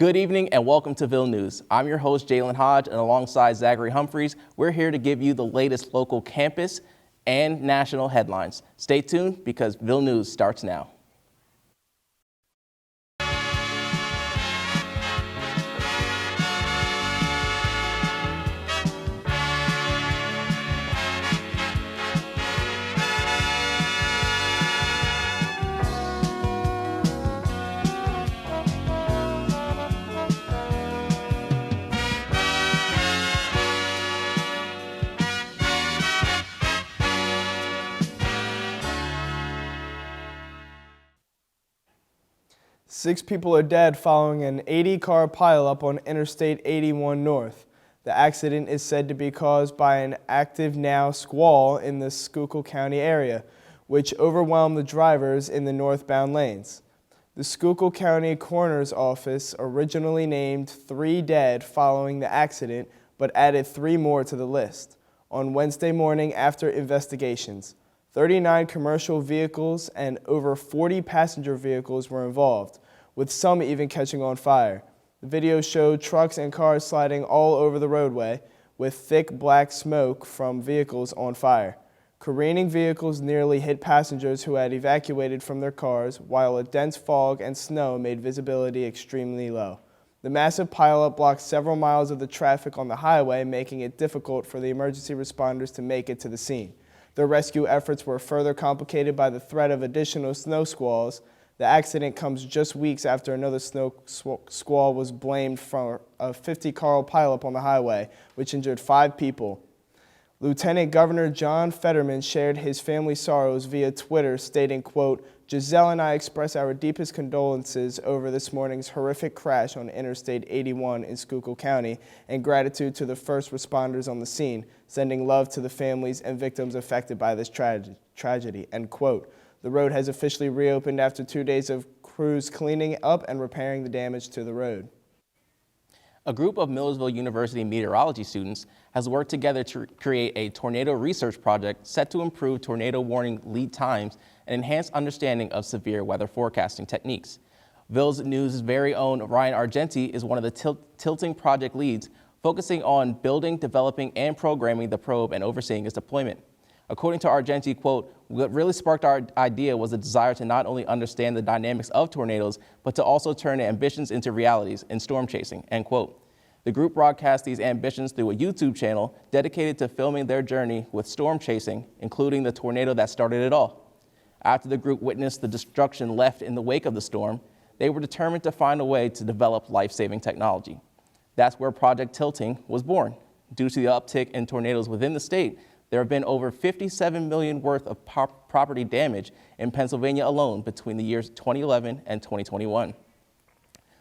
Good evening and welcome to Ville News. I'm your host, Jaylen Hodge, and alongside Zachary Humphreys, we're here to give you the latest local campus and national headlines. Stay tuned because Ville News starts now. Six people are dead following an 80-car pileup on Interstate 81 North. The accident is said to be caused by an active now squall in the Schuylkill County area, which overwhelmed the drivers in the northbound lanes. The Schuylkill County Coroner's Office originally named 3 dead following the accident, but added 3 more to the list. On Wednesday morning after investigations, 39 commercial vehicles and over 40 passenger vehicles were involved, with some even catching on fire. The video showed trucks and cars sliding all over the roadway, with thick black smoke from vehicles on fire. Careening vehicles nearly hit passengers who had evacuated from their cars, while a dense fog and snow made visibility extremely low. The massive pileup blocked several miles of the traffic on the highway, making it difficult for the emergency responders to make it to the scene. The rescue efforts were further complicated by the threat of additional snow squalls. The accident comes just weeks after another snow squall was blamed for a 50-car pileup on the highway, which injured 5 people. Lieutenant Governor John Fetterman shared his family's sorrows via Twitter, stating, quote, "Giselle and I express our deepest condolences over this morning's horrific crash on Interstate 81 in Schuylkill County and gratitude to the first responders on the scene, sending love to the families and victims affected by this tragedy," end quote. The road has officially reopened after 2 days of crews cleaning up and repairing the damage to the road. A group of Millersville University meteorology students has worked together to create a tornado research project set to improve tornado warning lead times and enhance understanding of severe weather forecasting techniques. Ville News' very own Ryan Argenti is one of the tilting project leads, focusing on building, developing, and programming the probe and overseeing its deployment. According to Argenti, quote, "What really sparked our idea was a desire to not only understand the dynamics of tornadoes, but to also turn ambitions into realities in storm chasing," end quote. The group broadcast these ambitions through a YouTube channel dedicated to filming their journey with storm chasing, including the tornado that started it all. After the group witnessed the destruction left in the wake of the storm, they were determined to find a way to develop life-saving technology. That's where Project Tilting was born. Due to the uptick in tornadoes within the state, there have been over $57 million worth of property damage in Pennsylvania alone between the years 2011 and 2021.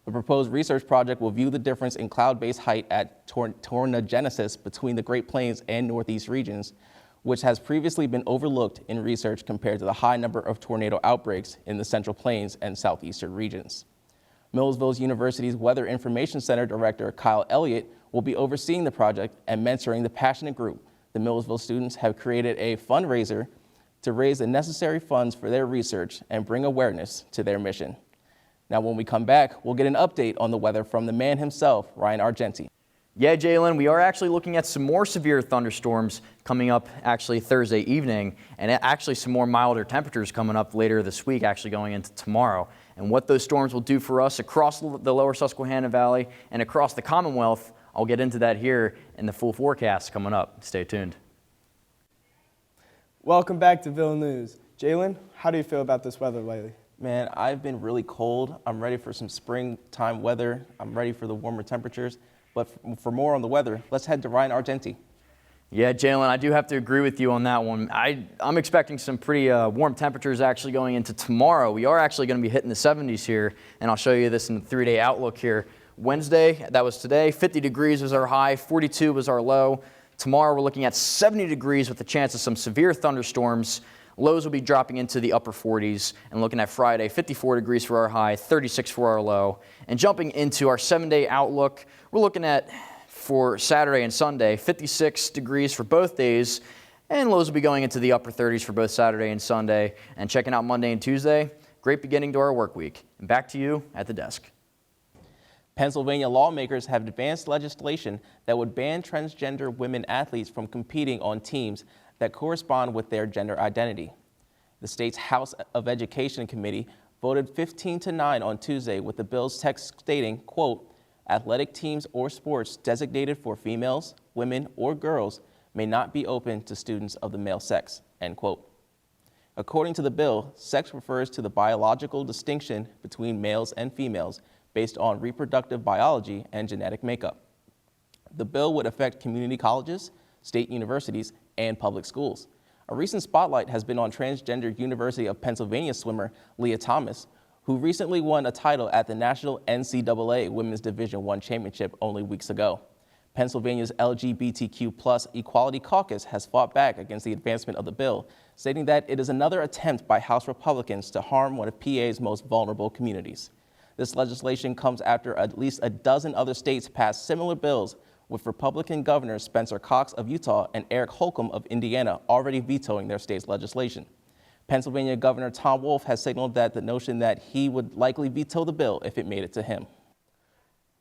The proposed research project will view the difference in cloud-based height at tornagenesis between the Great Plains and Northeast regions, which has previously been overlooked in research compared to the high number of tornado outbreaks in the Central Plains and Southeastern regions. Millersville University's Weather Information Center Director Kyle Elliott will be overseeing the project and mentoring the passionate group. The Millersville students have created a fundraiser to raise the necessary funds for their research and bring awareness to their mission. Now, when we come back, we'll get an update on the weather from the man himself, Ryan Argenti. Yeah, Jaylen, we are actually looking at some more severe thunderstorms coming up actually Thursday evening, and actually some more milder temperatures coming up later this week, actually going into tomorrow. And what those storms will do for us across the lower Susquehanna Valley and across the Commonwealth, I'll get into that here in the full forecast coming up. Stay tuned. Welcome back to Ville News. Jaylen, how do you feel about this weather lately? Man, I've been really cold. I'm ready for some springtime weather. I'm ready for the warmer temperatures. But for more on the weather, let's head to Ryan Argenti. Yeah, Jaylen, I do have to agree with you on that one. I'm expecting some pretty warm temperatures actually going into tomorrow. We are actually going to be hitting the 70s here, and I'll show you this in the 3-day outlook here. Wednesday, that was today, 50 degrees was our high, 42 was our low. Tomorrow we're looking at 70 degrees with the chance of some severe thunderstorms. Lows will be dropping into the upper 40s, and looking at Friday, 54 degrees for our high, 36 for our low. And jumping into our 7-day outlook, we're looking at, for Saturday and Sunday, 56 degrees for both days, and lows will be going into the upper 30s for both Saturday and Sunday. And checking out Monday and Tuesday, great beginning to our work week. And back to you at the desk. Pennsylvania lawmakers have advanced legislation that would ban transgender women athletes from competing on teams that correspond with their gender identity. The state's House of Education Committee voted 15-9 on Tuesday, with the bill's text stating, quote, athletic teams or sports designated for females, women, or girls may not be open to students of the male sex, end quote. According to the bill, sex refers to the biological distinction between males and females based on reproductive biology and genetic makeup. The bill would affect community colleges, state universities, and public schools. A recent spotlight has been on transgender University of Pennsylvania swimmer Leah Thomas, who recently won a title at the National NCAA Women's Division I Championship only weeks ago. Pennsylvania's LGBTQ+ Equality Caucus has fought back against the advancement of the bill, stating that it is another attempt by House Republicans to harm one of PA's most vulnerable communities. This legislation comes after at least a dozen other states passed similar bills, with Republican Governors Spencer Cox of Utah and Eric Holcomb of Indiana already vetoing their state's legislation. Pennsylvania Governor Tom Wolf has signaled that the notion that he would likely veto the bill if it made it to him.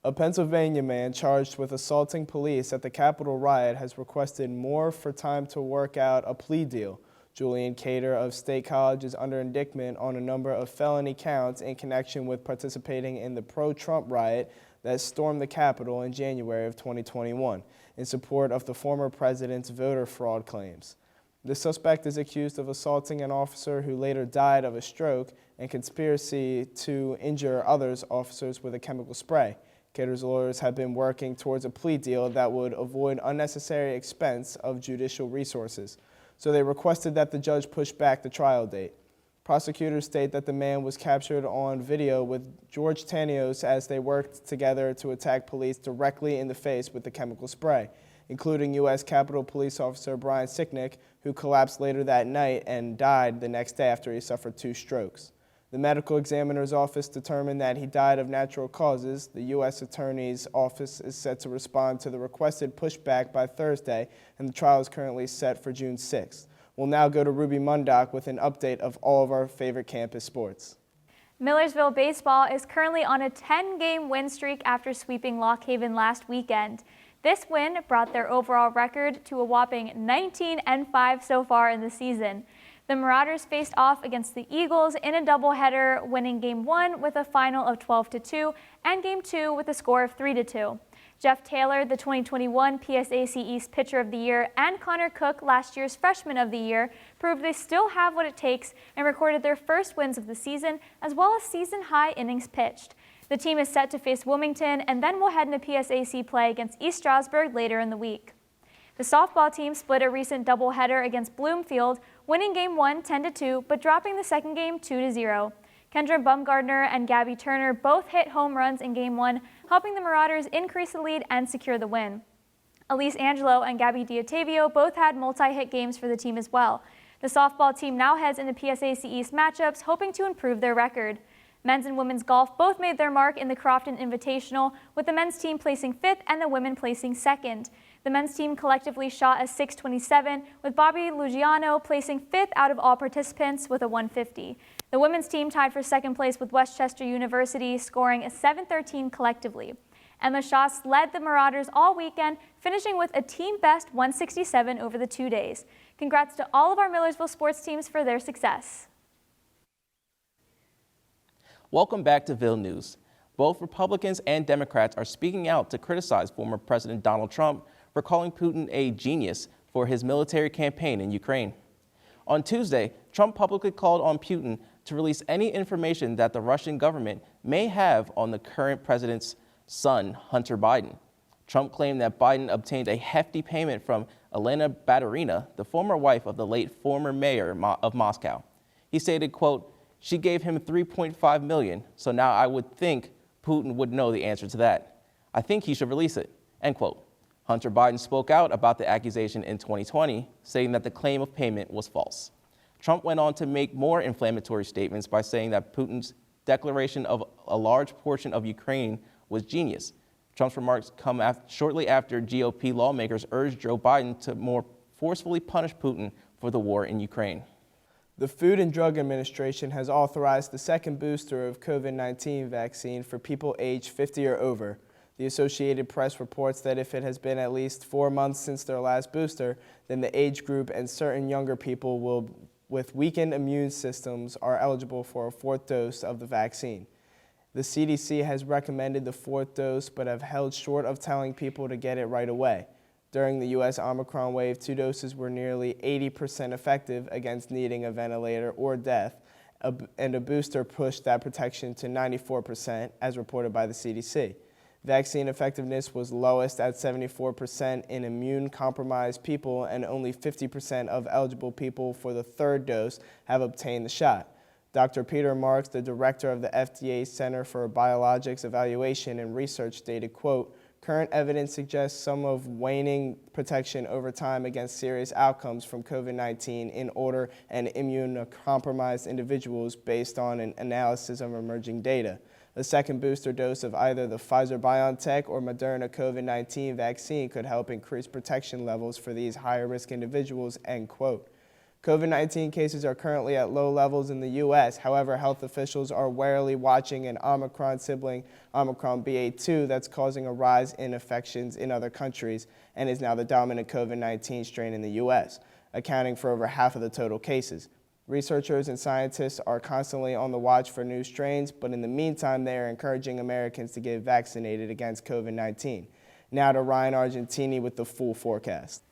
A Pennsylvania man charged with assaulting police at the Capitol riot has requested more for time to work out a plea deal. Julian Cater of State College is under indictment on a number of felony counts in connection with participating in the pro-Trump riot that stormed the Capitol in January of 2021 in support of the former president's voter fraud claims. The suspect is accused of assaulting an officer who later died of a stroke and conspiracy to injure others officers with a chemical spray. Cater's lawyers have been working towards a plea deal that would avoid unnecessary expense of judicial resources, so they requested that the judge push back the trial date. Prosecutors state that the man was captured on video with George Tanios as they worked together to attack police directly in the face with the chemical spray, including U.S. Capitol Police Officer Brian Sicknick, who collapsed later that night and died the next day after he suffered 2 strokes. The medical examiner's office determined that he died of natural causes. The U.S. Attorney's Office is set to respond to the requested pushback by Thursday, and the trial is currently set for June 6th. We'll now go to Ruby Mundok with an update of all of our favorite campus sports. Millersville baseball is currently on a 10-game win streak after sweeping Lock Haven last weekend. This win brought their overall record to a whopping 19-5 so far in the season. The Marauders faced off against the Eagles in a doubleheader, winning Game 1 with a final of 12-2 and Game 2 with a score of 3-2. Jeff Taylor, the 2021 PSAC East Pitcher of the Year, and Connor Cook, last year's Freshman of the Year, proved they still have what it takes and recorded their first wins of the season, as well as season-high innings pitched. The team is set to face Wilmington and then will head into PSAC play against East Stroudsburg later in the week. The softball team split a recent doubleheader against Bloomfield, winning Game 1 10-2, but dropping the second game 2-0. Kendra Bumgardner and Gabby Turner both hit home runs in Game 1, helping the Marauders increase the lead and secure the win. Elise Angelo and Gabby Diotavio both had multi-hit games for the team as well. The softball team now heads into PSAC East matchups, hoping to improve their record. Men's and women's golf both made their mark in the Crofton Invitational, with the men's team placing 5th and the women placing 2nd. The men's team collectively shot a .627, with Bobby Lugiano placing 5th out of all participants with a .150. The women's team tied for 2nd place with Westchester University, scoring a .713 collectively. Emma Schoss led the Marauders all weekend, finishing with a team-best .167 over the 2 days. Congrats to all of our Millersville sports teams for their success. Welcome back to Ville News. Both Republicans and Democrats are speaking out to criticize former President Donald Trump for calling Putin a genius for his military campaign in Ukraine. On Tuesday, Trump publicly called on Putin to release any information that the Russian government may have on the current president's son, Hunter Biden. Trump claimed that Biden obtained a hefty payment from Elena Baturina, the former wife of the late former mayor of Moscow. He stated, quote, "She gave him $3.5 million, so now I would think Putin would know the answer to that. I think he should release it," end quote. Hunter Biden spoke out about the accusation in 2020, saying that the claim of payment was false. Trump went on to make more inflammatory statements by saying that Putin's declaration of a large portion of Ukraine was genius. Trump's remarks come shortly after GOP lawmakers urged Joe Biden to more forcefully punish Putin for the war in Ukraine. The Food and Drug Administration has authorized the second booster of COVID-19 vaccine for people aged 50 or over. The Associated Press reports that if it has been at least 4 months since their last booster, then the age group and certain younger people with weakened immune systems are eligible for a fourth dose of the vaccine. The CDC has recommended the fourth dose but have held short of telling people to get it right away. During the U.S. Omicron wave, 2 doses were nearly 80% effective against needing a ventilator or death, and a booster pushed that protection to 94%, as reported by the CDC. Vaccine effectiveness was lowest at 74% in immune-compromised people, and only 50% of eligible people for the third dose have obtained the shot. Dr. Peter Marks, the director of the FDA Center for Biologics Evaluation and Research, stated, quote, "Current evidence suggests some of waning protection over time against serious outcomes from COVID-19 in older and immunocompromised individuals based on an analysis of emerging data. A second booster dose of either the Pfizer-BioNTech or Moderna COVID-19 vaccine could help increase protection levels for these higher-risk individuals," end quote. COVID-19 cases are currently at low levels in the U.S. However, health officials are warily watching an Omicron sibling, Omicron BA.2, that's causing a rise in infections in other countries and is now the dominant COVID-19 strain in the U.S., accounting for over half of the total cases. Researchers and scientists are constantly on the watch for new strains, but in the meantime, they are encouraging Americans to get vaccinated against COVID-19. Now to Ryan Argentini with the full forecast.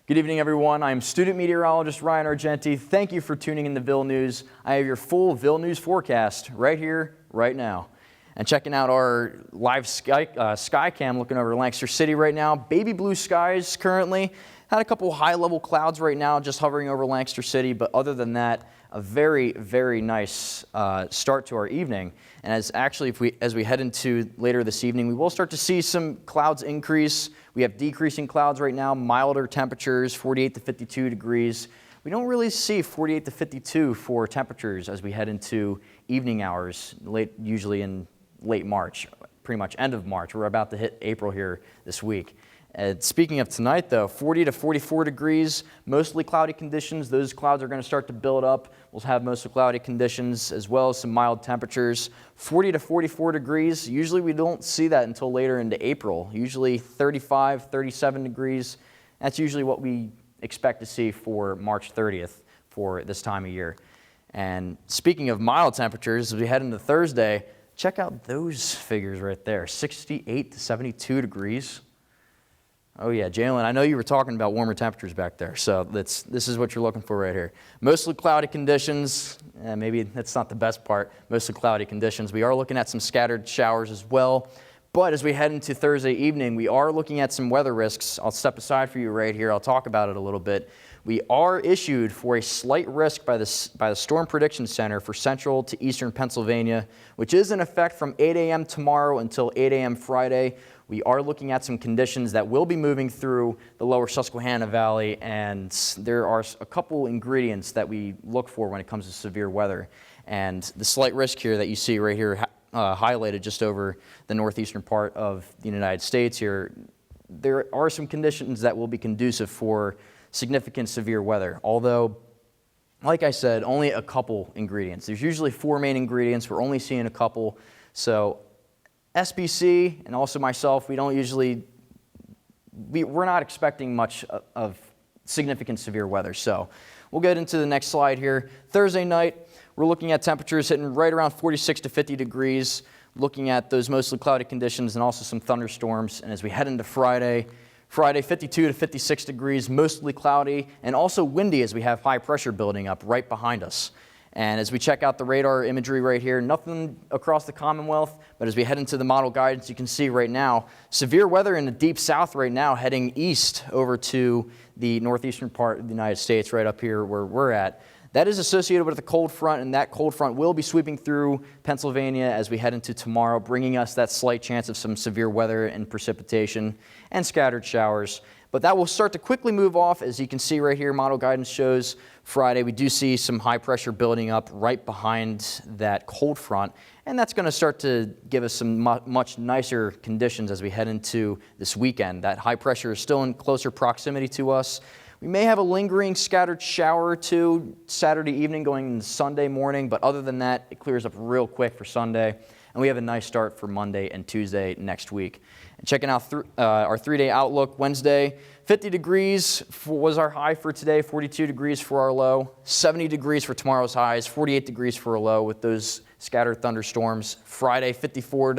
Good evening, everyone. I'm student meteorologist Ryan Argenti. Thank you for tuning in to Ville News. I have your full Ville News forecast right here, right now. And checking out our live sky cam looking over Lancaster City right now. Baby blue skies currently. Had a couple high-level clouds right now just hovering over Lancaster City, but other than that, a very, very nice start to our evening. And as we head into later this evening, we will start to see some clouds increase. We have decreasing clouds right now, milder temperatures, 48 to 52 degrees. We don't really see 48 to 52 for temperatures as we head into evening hours, usually in late March, pretty much end of March. We're about to hit April here this week. Speaking of tonight, though, 40 to 44 degrees, mostly cloudy conditions. Those clouds are going to start to build up. We'll have mostly cloudy conditions as well as some mild temperatures. 40 to 44 degrees. Usually we don't see that until later into April. Usually 35, 37 degrees. That's usually what we expect to see for March 30th for this time of year. And speaking of mild temperatures, as we head into Thursday, check out those figures right there, 68 to 72 degrees. Oh yeah, Jaylen, I know you were talking about warmer temperatures back there, so this is what you're looking for right here. Mostly cloudy conditions, maybe that's not the best part, mostly cloudy conditions. We are looking at some scattered showers as well, but as we head into Thursday evening, we are looking at some weather risks. I'll step aside for you right here, I'll talk about it a little bit. We are issued for a slight risk by the Storm Prediction Center for central to eastern Pennsylvania, which is in effect from 8 a.m. tomorrow until 8 a.m. Friday. We are looking at some conditions that will be moving through the lower Susquehanna Valley, and there are a couple ingredients that we look for when it comes to severe weather. And the slight risk here that you see right here highlighted just over the northeastern part of the United States here, there are some conditions that will be conducive for significant severe weather, although, like I said, only a couple ingredients. There's usually 4 main ingredients. We're only seeing a couple. So SBC and also myself, we're not expecting much of significant severe weather. So we'll get into the next slide here. Thursday night, we're looking at temperatures hitting right around 46 to 50 degrees, looking at those mostly cloudy conditions and also some thunderstorms. And as we head into Friday, 52 to 56 degrees, mostly cloudy, and also windy as we have high pressure building up right behind us. And as we check out the radar imagery right here, nothing across the Commonwealth, but as we head into the model guidance, you can see right now, severe weather in the deep south right now, heading east over to the northeastern part of the United States, right up here where we're at. That is associated with a cold front, and that cold front will be sweeping through Pennsylvania as we head into tomorrow, bringing us that slight chance of some severe weather and precipitation and scattered showers. But that will start to quickly move off. As you can see right here, model guidance shows Friday, we do see some high pressure building up right behind that cold front. And that's going to start to give us some much nicer conditions as we head into this weekend. That high pressure is still in closer proximity to us. We may have a lingering scattered shower or two Saturday evening going into Sunday morning, but other than that, it clears up real quick for Sunday. And we have a nice start for Monday and Tuesday next week. And checking out our 3-day outlook, Wednesday, 50 degrees was our high for today, 42 degrees for our low, 70 degrees for tomorrow's highs, 48 degrees for a low with those scattered thunderstorms. Friday, 54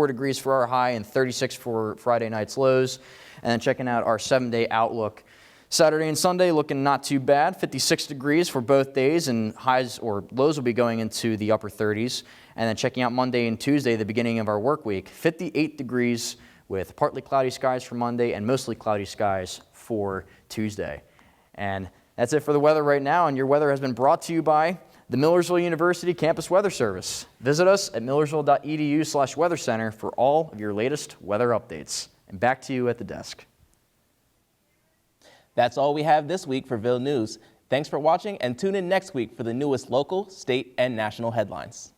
degrees for our high and 36 for Friday night's lows. And then checking out our 7-day outlook, Saturday and Sunday looking not too bad, 56 degrees for both days, and highs or lows will be going into the upper 30s. And then checking out Monday and Tuesday, the beginning of our work week, 58 degrees with partly cloudy skies for Monday and mostly cloudy skies for Tuesday. And that's it for the weather right now, and your weather has been brought to you by the Millersville University Campus Weather Service. Visit us at millersville.edu/weather center for all of your latest weather updates. And back to you at the desk. That's all we have this week for Ville News. Thanks for watching, and tune in next week for the newest local, state, and national headlines.